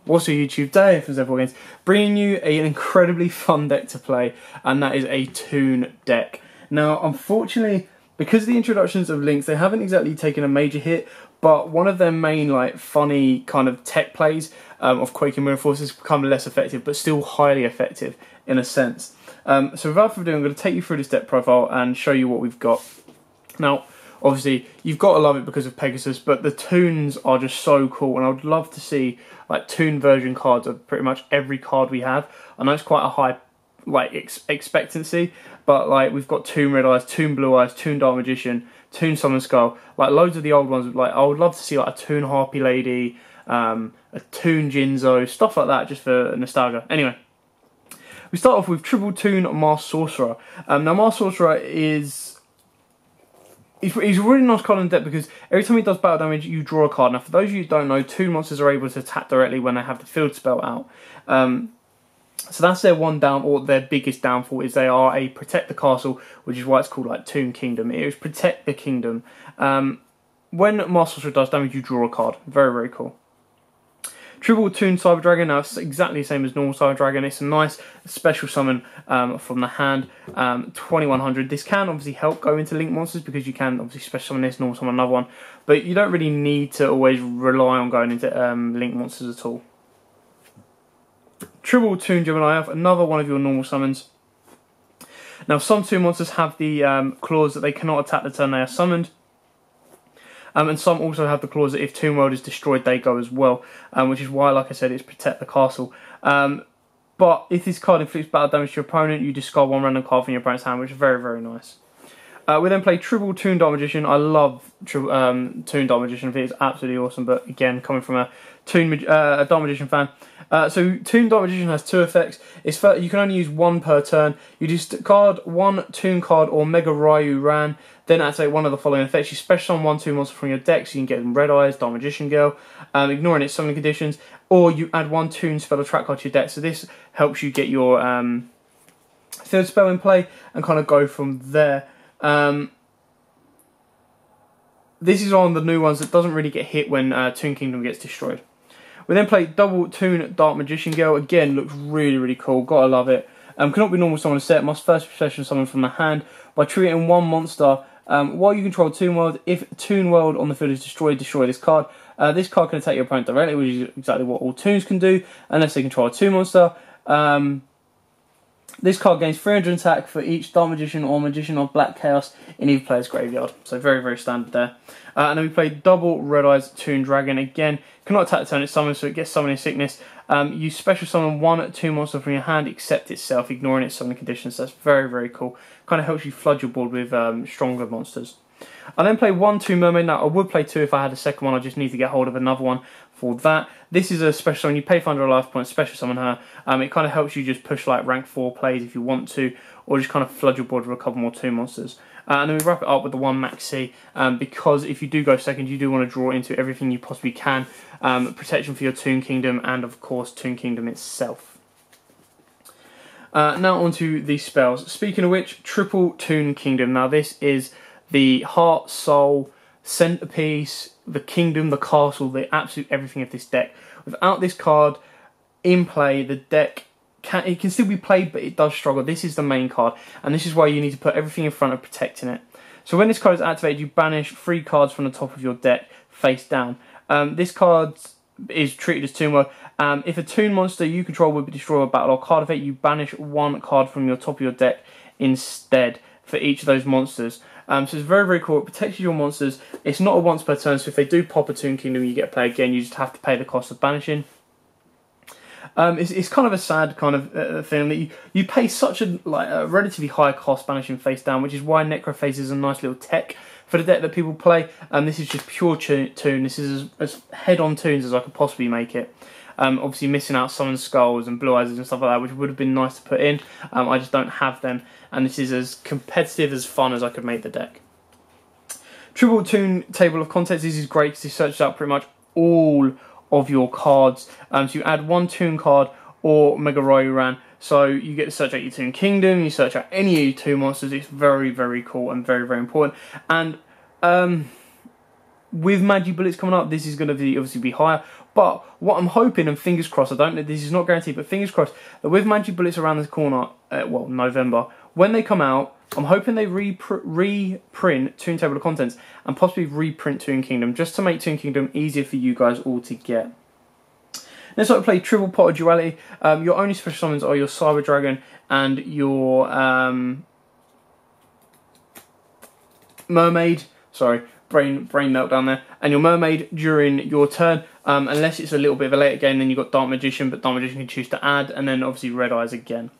What's your YouTube day for Zephyr Games? Bringing you an incredibly fun deck to play, and that is a Toon deck. Now, unfortunately, because of the introductions of links, they haven't exactly taken a major hit, but one of their main, like, funny kind of tech plays of Quake and Mirror Force has become less effective, but still highly effective in a sense. So without further ado, I'm going to take you through this deck profile and show you what we've got. Now, obviously, you've got to love it because of Pegasus, but the Toons are just so cool, and I would love to see like Toon version cards of pretty much every card we have. I know it's quite a high like expectancy, but like we've got Toon Red Eyes, Toon Blue Eyes, Toon Dark Magician, Toon Summon Skull, like loads of the old ones. Like I would love to see like a Toon Harpy Lady, a Toon Jinzo, stuff like that, just for nostalgia. Anyway, we start off with Triple Toon Masked Sorcerer. Now Masked Sorcerer is... He's a really nice card in the deck because every time he does battle damage, you draw a card. Now, for those of you who don't know, Toon monsters are able to attack directly when they have the field spell out. So that's their one down, or their biggest downfall, is they are a Protect the Castle, which is why it's called like Toon Kingdom. It is Protect the Kingdom. When Masked Sorcerer does damage, you draw a card. Very, very cool. Triple Toon Cyber Dragon. Now it's exactly the same as normal Cyber Dragon. It's a nice special summon from the hand. 2100. This can obviously help go into link monsters because you can obviously special summon this, normal summon another one, but you don't really need to always rely on going into link monsters at all. Triple Toon Gemini Elf. Another one of your normal summons. Now some Toon monsters have the clause that they cannot attack the turn they are summoned. And some also have the clause that if Toon World is destroyed, they go as well, which is why, like I said, it's Protect the Castle. But if this card inflicts battle damage to your opponent, you discard one random card from your opponent's hand, which is very, very nice. We then play Triple Toon Dark Magician. I love Toon Dark Magician. I think it's absolutely awesome, but again, coming from a Dark Magician fan. So Toon Dark Magician has two effects. You can only use one per turn. You discard one Toon card or Mega Ryu Ran, then activate one of the following effects. You special summon one Toon monster from your deck, so you can get them Red Eyes, Dark Magician Girl, ignoring its summoning conditions, or you add one Toon spell or track card to your deck. So this helps you get your third spell in play and kind of go from there. This is one of the new ones that doesn't really get hit when Toon Kingdom gets destroyed. We then play Double Toon Dark Magician Girl. Again, looks really, really cool. Gotta love it. Cannot be normal summon set. Must first special summon from the hand by treating one monster while you control Toon World. If Toon World on the field is destroyed, destroy this card. This card can attack your opponent directly, which is exactly what all Toons can do, unless they control a Toon monster. This card gains 300 attack for each Dark Magician or Magician of Black Chaos in either player's graveyard. So very, very standard there. And then we play Double Red Eyes Toon Dragon. Again, cannot attack the turn it's summoned, so it gets summoning sickness. You special summon one Toon monster from your hand except itself, ignoring its summoning conditions. So that's very, very cool. Kind of helps you flood your board with stronger monsters. I then play one Toon Mermaid. Now I would play two if I had a second one. I just need to get hold of another one for that. This is a special summon. You pay 500 life points, special summon her. It kind of helps you just push like rank 4 plays if you want to, or just kind of flood your board with a couple more Toon monsters. And then we wrap it up with the one Maxi, because if you do go second, you do want to draw into everything you possibly can. Protection for your Toon Kingdom, and of course Toon Kingdom itself. Now onto the spells. Speaking of which, Triple Toon Kingdom. Now this is the heart, soul, centerpiece, the kingdom, the castle, the absolute everything of this deck. Without this card in play, the deck it can still be played, but it does struggle. This is the main card, and this is why you need to put everything in front of protecting it. So when this card is activated, you banish 3 cards from the top of your deck face down. This card is treated as Toon World. If a Toon monster you control would be destroyed by battle or card effect, you banish 1 card from your top of your deck instead for each of those monsters. So it's very, very cool. It protects your monsters. It's not a once per turn, so if they do pop a Toon Kingdom, you get to play again. You just have to pay the cost of banishing. It's kind of a sad kind of thing that you pay such a relatively high cost banishing face down, which is why Necrophase is a nice little tech for the deck that people play. This is just pure Toon. This is as head-on Toons as I could possibly make it. Obviously missing out Summon Skulls and Blue Eyes and stuff like that, which would have been nice to put in. I just don't have them, and this is as competitive, as fun as I could make the deck. Triple Toon Table of Contents. This is great because it searches out pretty much all of your cards. So you add 1 Toon card or Mega Ryu Ran. So you get to search out your Toon Kingdom, you search out any of your Toon monsters. It's very, very cool and very, very important. And with Magi Bullets coming up, this is going to obviously be higher. But what I'm hoping, and fingers crossed, I don't know, this is not guaranteed, but fingers crossed, that with Magic Bullets around the corner, well, November, when they come out, I'm hoping they reprint Toon Table of Contents and possibly reprint Toon Kingdom, just to make Toon Kingdom easier for you guys all to get. Next up, we play Triple Pot of Duality. Your only special summons are your Cyber Dragon and your Mermaid. Sorry, brain meltdown there. And your Mermaid during your turn, unless it's a little bit of a later game. Then you've got Dark Magician, but Dark Magician can choose to add, and then obviously Red Eyes again.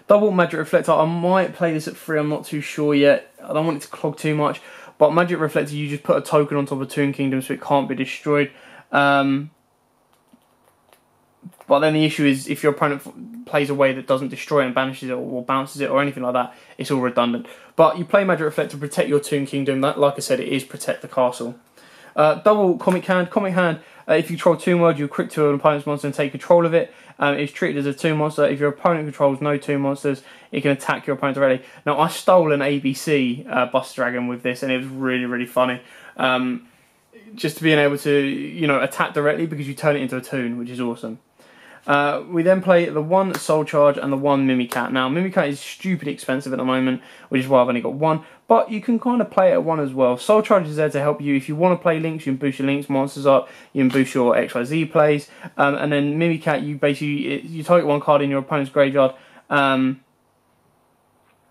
Double Magic Reflector. I might play this at 3. I'm not too sure yet. I don't want it to clog too much. But Magic Reflector, you just put a token on top of Toon Kingdom, so it can't be destroyed. But then the issue is, if your opponent plays a way that doesn't destroy it and banishes it or bounces it or anything like that, it's all redundant. But you play Magic Reflect to protect your Toon Kingdom. That, like I said, it is protect the castle. Double Comic Hand. Comic Hand, if you control Toon World, you equip to an opponent's monster and take control of it. It's treated as a Toon monster. If your opponent controls no Toon monsters, it can attack your opponent directly. Now, I stole an ABC Buster Dragon with this, and it was really, really funny. Just being able to, you know, attack directly because you turn it into a Toon, which is awesome. We then play the 1 Soul Charge and the 1 Mimicat. Now, Mimicat is stupidly expensive at the moment, which is why I've only got 1, but you can kind of play it at 1 as well. Soul Charge is there to help you. If you want to play Links, you can boost your Links monsters up, you can boost your XYZ plays, and then Mimicat, you basically, you target 1 card in your opponent's graveyard. If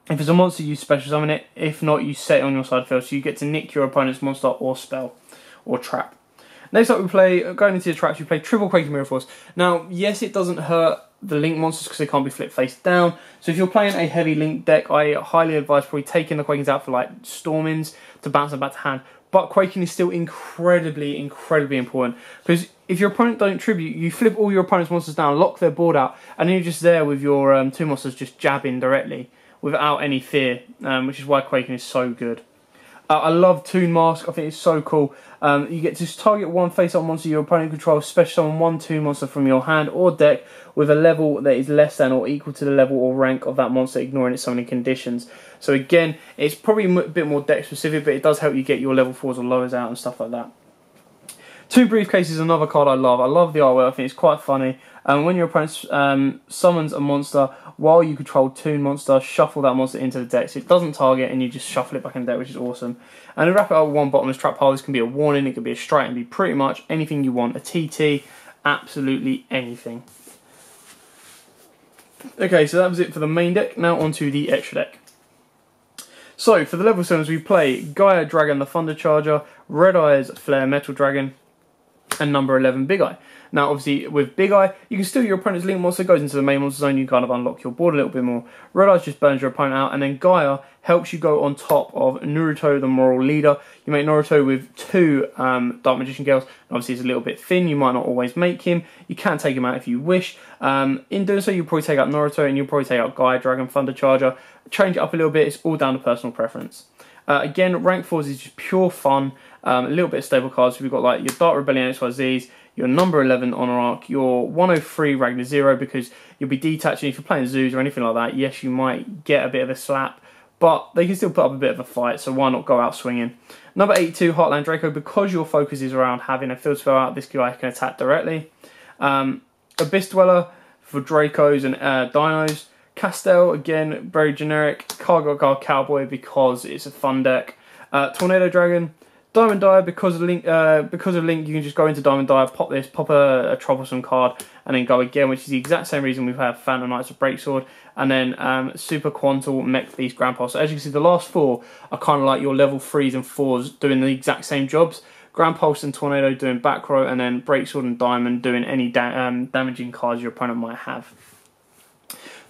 it's a monster, you special summon it. If not, you set it on your side field, so you get to nick your opponent's monster or spell or trap. Next up, we play, going into the traps, we play Triple Quaking Mirror Force. Now, yes, it doesn't hurt the Link monsters because they can't be flipped face down. So if you're playing a heavy Link deck, I highly advise probably taking the Quakings out for like Stormings to bounce them back to hand. But Quaking is still incredibly, incredibly important. Because if your opponent don't tribute, you flip all your opponent's monsters down, lock their board out, and then you're just there with your 2 monsters just jabbing directly without any fear, which is why Quaking is so good. I love Toon Mask. I think it's so cool. You get to target 1 face-up monster your opponent controls, special summon 1 Toon monster from your hand or deck with a level that is less than or equal to the level or rank of that monster, ignoring its summoning conditions. So again, it's probably a bit more deck specific, but it does help you get your level 4s or lowers out and stuff like that. 2 Briefcase is another card I love. I love the artwork. I think it's quite funny. When your opponent summons a monster while you control Toon monster, shuffle that monster into the deck so it doesn't target and you just shuffle it back in the deck, which is awesome. And to wrap it up with 1 bottomless trap pile, this can be a warning, it can be a strike, and be pretty much anything you want. A TT, absolutely anything. Okay, so that was it for the main deck. Now onto the extra deck. So for the level 7s, we play Gaia Dragon the Thunder Charger, Red Eyes Flare Metal Dragon, and number 11 Big Eye. Now obviously with Big Eye, you can steal your opponent's Link monster, goes into the main monster zone, you kind of unlock your board a little bit more. Red Eyes just burns your opponent out, and then Gaia helps you go on top of Naruto the Moral Leader. You make Naruto with 2 Dark Magician Girls. Obviously he's a little bit thin, you might not always make him. You can take him out if you wish. In doing so, you'll probably take out Naruto and you'll probably take out Gaia Dragon Thunder Charger. Change it up a little bit, it's all down to personal preference. Again, rank 4s is just pure fun. A little bit of stable cards. So we've got like your Dark Rebellion XYZs, your number 11 Honor Arc, your 103 Ragnar Zero, because you'll be detaching. If you're playing zoos or anything like that, yes, you might get a bit of a slap, but they can still put up a bit of a fight, so why not go out swinging. Number 82 Heartland Draco, because your focus is around having a field spell out, this guy can attack directly. Abyss Dweller for Dracos and Dinos. Castel, again, very generic. Cargo Guard Cowboy, because it's a fun deck. Tornado Dragon. Diamond Dyer, because of Link, you can just go into Diamond Dyer, pop this, pop a troublesome card, and then go again, which is the exact same reason we've had Phantom Knights of Breaksword, and then Super Quantal Mech Beast Grand Pulse. So as you can see, the last 4 are kind of like your level 3s and 4s doing the exact same jobs. Grand Pulse and Tornado doing back row, and then Breaksword and Diamond doing any damaging cards your opponent might have.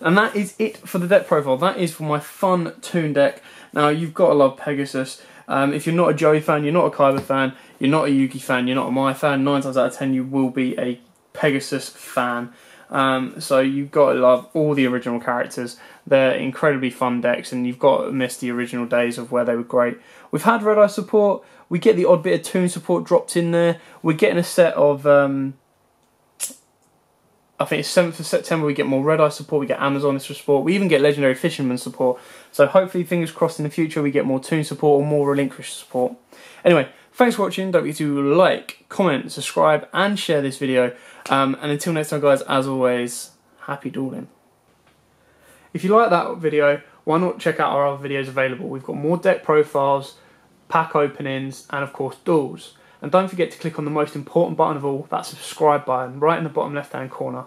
And that is it for the deck profile. That is for my fun Toon deck. Now, you've got to love Pegasus. If you're not a Joey fan, you're not a Kaiba fan, you're not a Yugi fan, you're not a Mai fan, 9 times out of 10 you will be a Pegasus fan. So you've got to love all the original characters. They're incredibly fun decks, and you've got to miss the original days of where they were great. We've had Red Eye support, we get the odd bit of Toon support dropped in there, we're getting a set of... I think it's 7th of September, we get more Red Eye support, we get Amazon support, we even get Legendary Fisherman support. So hopefully, fingers crossed, in the future we get more Toon support or more Relinquished support. Anyway, Thanks for watching. Don't forget to like, comment, subscribe and share this video. And until next time guys, as always, happy dueling. If you like that video, why not check out our other videos available. We've got more deck profiles, pack openings and of course duels. And don't forget to click on the most important button of all, that subscribe button right in the bottom left hand corner.